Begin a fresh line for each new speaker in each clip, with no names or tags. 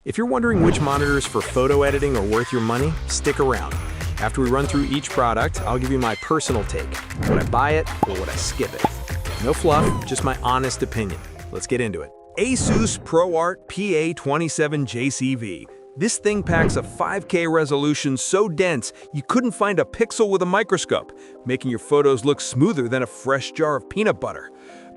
If you're wondering which monitors for photo editing are worth your money, stick around. After we run through each product, I'll give you my personal take. Would I buy it or would I skip it? No fluff, just my honest opinion. Let's get into it. Asus ProArt PA27JCV. This thing packs a 5K resolution so dense you couldn't find a pixel with a microscope, making your photos look smoother than a fresh jar of peanut butter.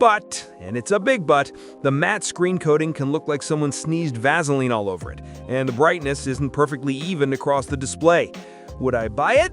But, and it's a big but, the matte screen coating can look like someone sneezed Vaseline all over it, and the brightness isn't perfectly even across the display. Would I buy it?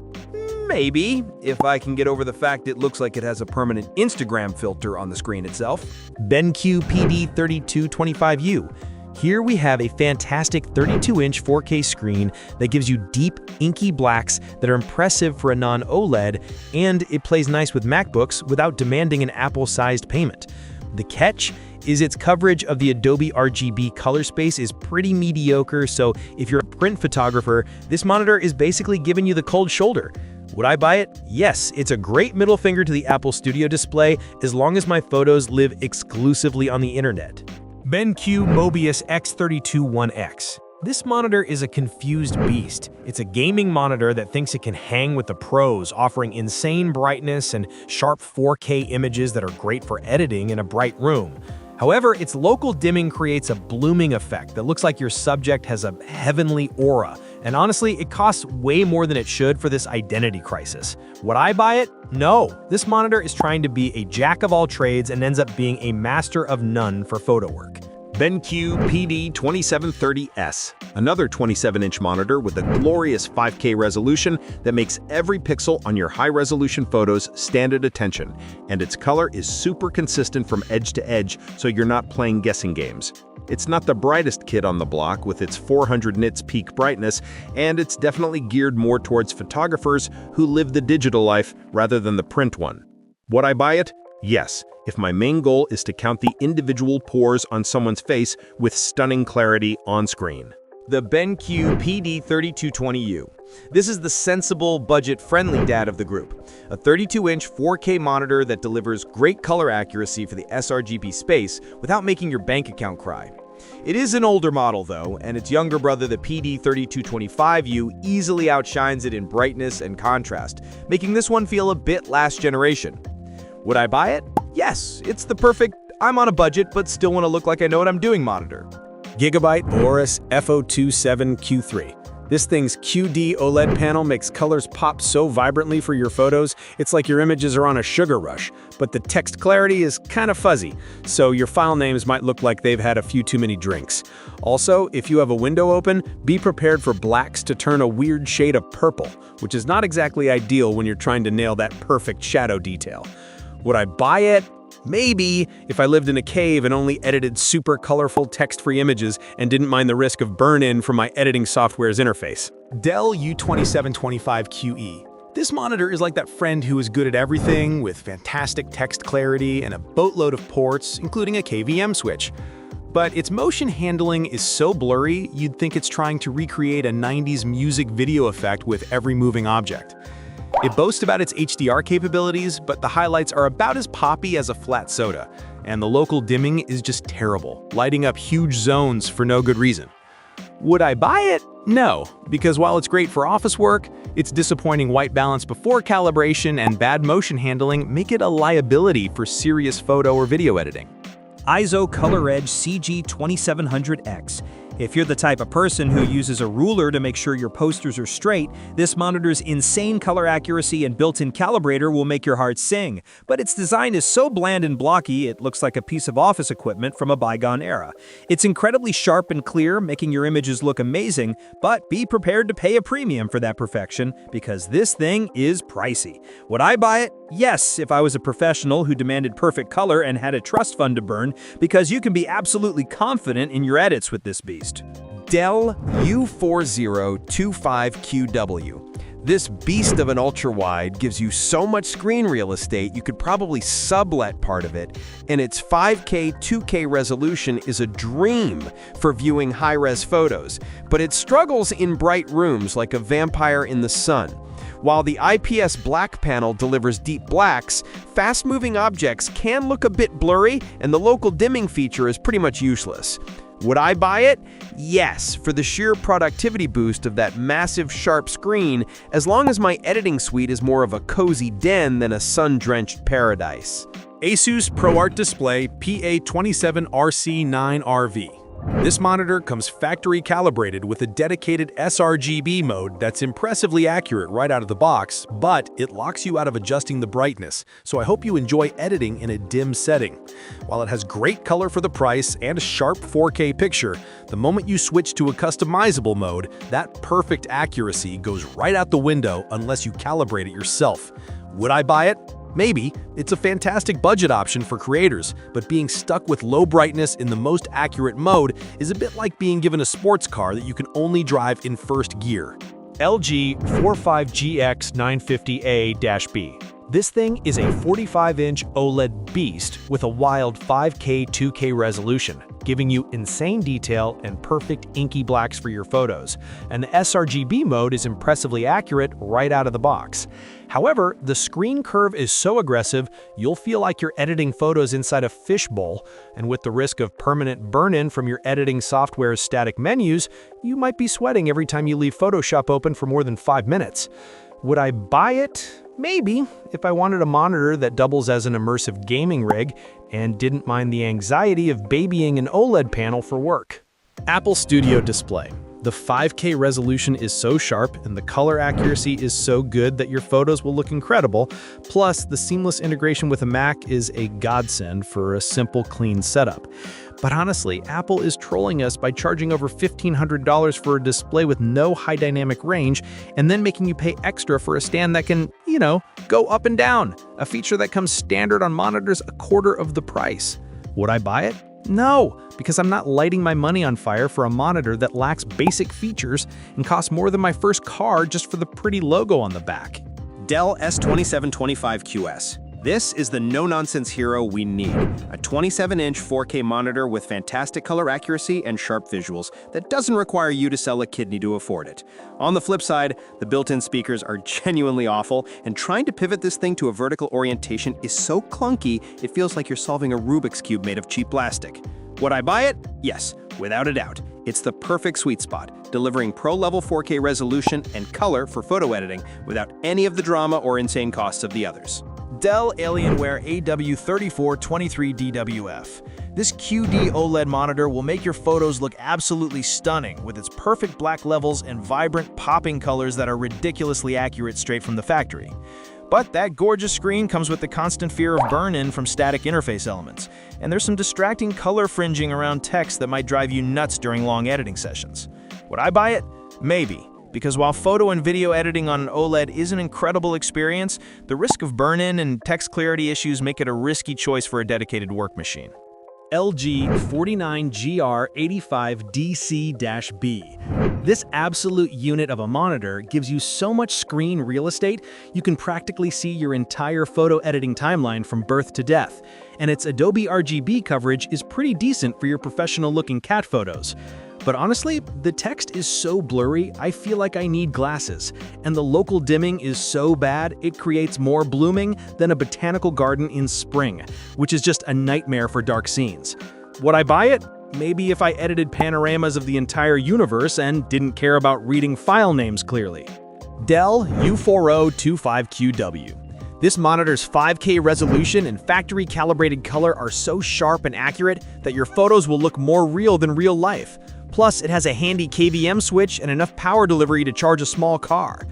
Maybe, if I can get over the fact it looks like it has a permanent Instagram filter on the screen itself. BenQ PD3225U. Here we have a fantastic 32-inch 4K screen that gives you deep, inky blacks that are impressive for a non-OLED, and it plays nice with MacBooks without demanding an Apple-sized payment. The catch is its coverage of the Adobe RGB color space is pretty mediocre, so if you're a print photographer, this monitor is basically giving you the cold shoulder. Would I buy it? Yes, it's a great middle finger to the Apple Studio display as long as my photos live exclusively on the internet. BenQ Mobius X32-1X. This monitor is a confused beast. It's a gaming monitor that thinks it can hang with the pros, offering insane brightness and sharp 4K images that are great for editing in a bright room. However, its local dimming creates a blooming effect that looks like your subject has a heavenly aura. And honestly, it costs way more than it should for this identity crisis. Would I buy it? No. This monitor is trying to be a jack of all trades and ends up being a master of none for photo work. BenQ PD2730S, another 27-inch monitor with a glorious 5K resolution that makes every pixel on your high-resolution photos stand at attention, and its color is super consistent from edge to edge, so you're not playing guessing games. It's not the brightest kid on the block with its 400 nits peak brightness, and it's definitely geared more towards photographers who live the digital life rather than the print one. Would I buy it? Yes, if my main goal is to count the individual pores on someone's face with stunning clarity on screen. The BenQ PD3220U. This is the sensible, budget-friendly dad of the group. A 32-inch 4K monitor that delivers great color accuracy for the sRGB space without making your bank account cry. It is an older model though, and its younger brother, the PD3225U, easily outshines it in brightness and contrast, making this one feel a bit last generation. Would I buy it? Yes, it's the perfect, I'm on a budget but still want to look like I know what I'm doing monitor. Gigabyte Aorus FO27Q3. This thing's QD OLED panel makes colors pop so vibrantly for your photos, it's like your images are on a sugar rush, but the text clarity is kind of fuzzy, so your file names might look like they've had a few too many drinks. Also, if you have a window open, be prepared for blacks to turn a weird shade of purple, which is not exactly ideal when you're trying to nail that perfect shadow detail. Would I buy it? Maybe, if I lived in a cave and only edited super colorful text-free images and didn't mind the risk of burn-in from my editing software's interface. Dell U2725QE. This monitor is like that friend who is good at everything, with fantastic text clarity and a boatload of ports, including a KVM switch. But its motion handling is so blurry, you'd think it's trying to recreate a 90s music video effect with every moving object. It boasts about its HDR capabilities, but the highlights are about as poppy as a flat soda, and the local dimming is just terrible, lighting up huge zones for no good reason. Would I buy it? No, because while it's great for office work, its disappointing white balance before calibration and bad motion handling make it a liability for serious photo or video editing.
ISO ColorEdge CG2700X. If you're the type of person who uses a ruler to make sure your posters are straight, this monitor's insane color accuracy and built-in calibrator will make your heart sing. But its design is so bland and blocky, it looks like a piece of office equipment from a bygone era. It's incredibly sharp and clear, making your images look amazing, but be prepared to pay a premium for that perfection, because this thing is pricey. Would I buy it? Yes, if I was a professional who demanded perfect color and had a trust fund to burn, because you can be absolutely confident in your edits with this beast.
Dell U4025QW. This beast of an ultra-wide gives you so much screen real estate you could probably sublet part of it, and its 5K 2K resolution is a dream for viewing high-res photos, but it struggles in bright rooms like a vampire in the sun. While the IPS black panel delivers deep blacks, fast-moving objects can look a bit blurry, and the local dimming feature is pretty much useless. Would I buy it? Yes, for the sheer productivity boost of that massive sharp screen, as long as my editing suite is more of a cozy den than a sun-drenched paradise.
Asus ProArt Display PA27RC9RV. This monitor comes factory calibrated with a dedicated sRGB mode that's impressively accurate right out of the box, but it locks you out of adjusting the brightness, so I hope you enjoy editing in a dim setting. While it has great color for the price and a sharp 4K picture, the moment you switch to a customizable mode, that perfect accuracy goes right out the window unless you calibrate it yourself. Would I buy it? Maybe. It's a fantastic budget option for creators, but being stuck with low brightness in the most accurate mode is a bit like being given a sports car that you can only drive in first gear.
LG 45GX950A-B. This thing is a 45-inch OLED beast with a wild 5K 2K resolution, giving you insane detail and perfect inky blacks for your photos. And the sRGB mode is impressively accurate right out of the box. However, the screen curve is so aggressive, you'll feel like you're editing photos inside a fishbowl, and with the risk of permanent burn-in from your editing software's static menus, you might be sweating every time you leave Photoshop open for more than 5 minutes. Would I buy it? Maybe, if I wanted a monitor that doubles as an immersive gaming rig and didn't mind the anxiety of babying an OLED panel for work.
Apple Studio Display. The 5K resolution is so sharp and the color accuracy is so good that your photos will look incredible. Plus, the seamless integration with a Mac is a godsend for a simple, clean setup. But honestly, Apple is trolling us by charging over $1,500 for a display with no high dynamic range and then making you pay extra for a stand that can, go up and down, a feature that comes standard on monitors a quarter of the price. Would I buy it? No, because I'm not lighting my money on fire for a monitor that lacks basic features and costs more than my first car just for the pretty logo on the back.
Dell S2725QS. This is the no-nonsense hero we need. A 27-inch 4K monitor with fantastic color accuracy and sharp visuals that doesn't require you to sell a kidney to afford it. On the flip side, the built-in speakers are genuinely awful, and trying to pivot this thing to a vertical orientation is so clunky, it feels like you're solving a Rubik's Cube made of cheap plastic. Would I buy it? Yes, without a doubt. It's the perfect sweet spot, delivering pro-level 4K resolution and color for photo editing without any of the drama or insane costs of the others.
Dell Alienware AW3423DWF. This QD OLED monitor will make your photos look absolutely stunning with its perfect black levels and vibrant, popping colors that are ridiculously accurate straight from the factory. But that gorgeous screen comes with the constant fear of burn-in from static interface elements, and there's some distracting color fringing around text that might drive you nuts during long editing sessions. Would I buy it? Maybe. Because while photo and video editing on an OLED is an incredible experience, the risk of burn-in and text clarity issues make it a risky choice for a dedicated work machine. LG 49GR85DC-B. This absolute unit of a monitor gives you so much screen real estate, you can practically see your entire photo editing timeline from birth to death. And its Adobe RGB coverage is pretty decent for your professional-looking cat photos. But honestly, the text is so blurry, I feel like I need glasses. And the local dimming is so bad, it creates more blooming than a botanical garden in spring, which is just a nightmare for dark scenes. Would I buy it? Maybe if I edited panoramas of the entire universe and didn't care about reading file names clearly. Dell U4025QW. This monitor's 5K resolution and factory-calibrated color are so sharp and accurate that your photos will look more real than real life. Plus, it has a handy KVM switch and enough power delivery to charge a small car.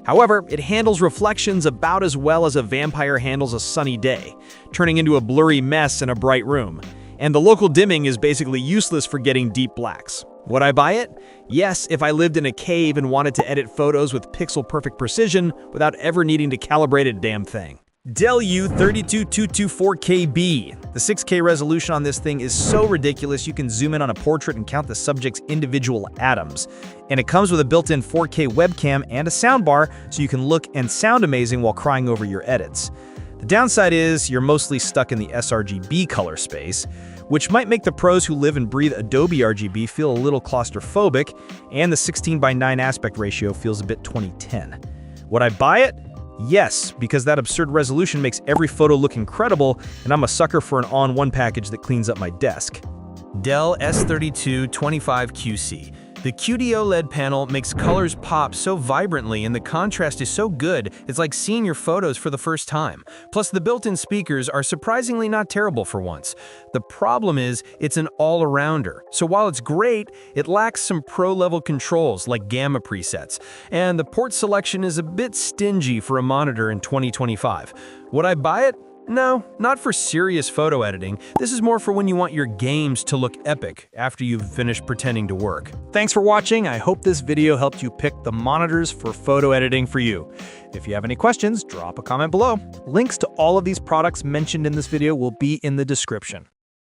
However, it handles reflections about as well as a vampire handles a sunny day, turning into a blurry mess in a bright room. And the local dimming is basically useless for getting deep blacks. Would I buy it? Yes, if I lived in a cave and wanted to edit photos with pixel-perfect precision without ever needing to calibrate a damn thing. Dell U32224KB. The 6K resolution on this thing is so ridiculous you can zoom in on a portrait and count the subject's individual atoms. And it comes with a built-in 4K webcam and a soundbar so you can look and sound amazing while crying over your edits. The downside is you're mostly stuck in the sRGB color space, which might make the pros who live and breathe Adobe RGB feel a little claustrophobic, and the 16:9 aspect ratio feels a bit 2010. Would I buy it? Yes, because that absurd resolution makes every photo look incredible, and I'm a sucker for an all-in-one package that cleans up my desk. Dell S3225QC. The QD OLED panel makes colors pop so vibrantly and the contrast is so good, it's like seeing your photos for the first time. Plus, the built-in speakers are surprisingly not terrible for once. The problem is, it's an all-arounder. So while it's great, it lacks some pro-level controls like gamma presets. And the port selection is a bit stingy for a monitor in 2025. Would I buy it? No, not for serious photo editing. This is more for when you want your games to look epic after you've finished pretending to work.
Thanks for watching. I hope this video helped you pick the monitors for photo editing for you. If you have any questions, drop a comment below. Links to all of these products mentioned in this video will be in the description.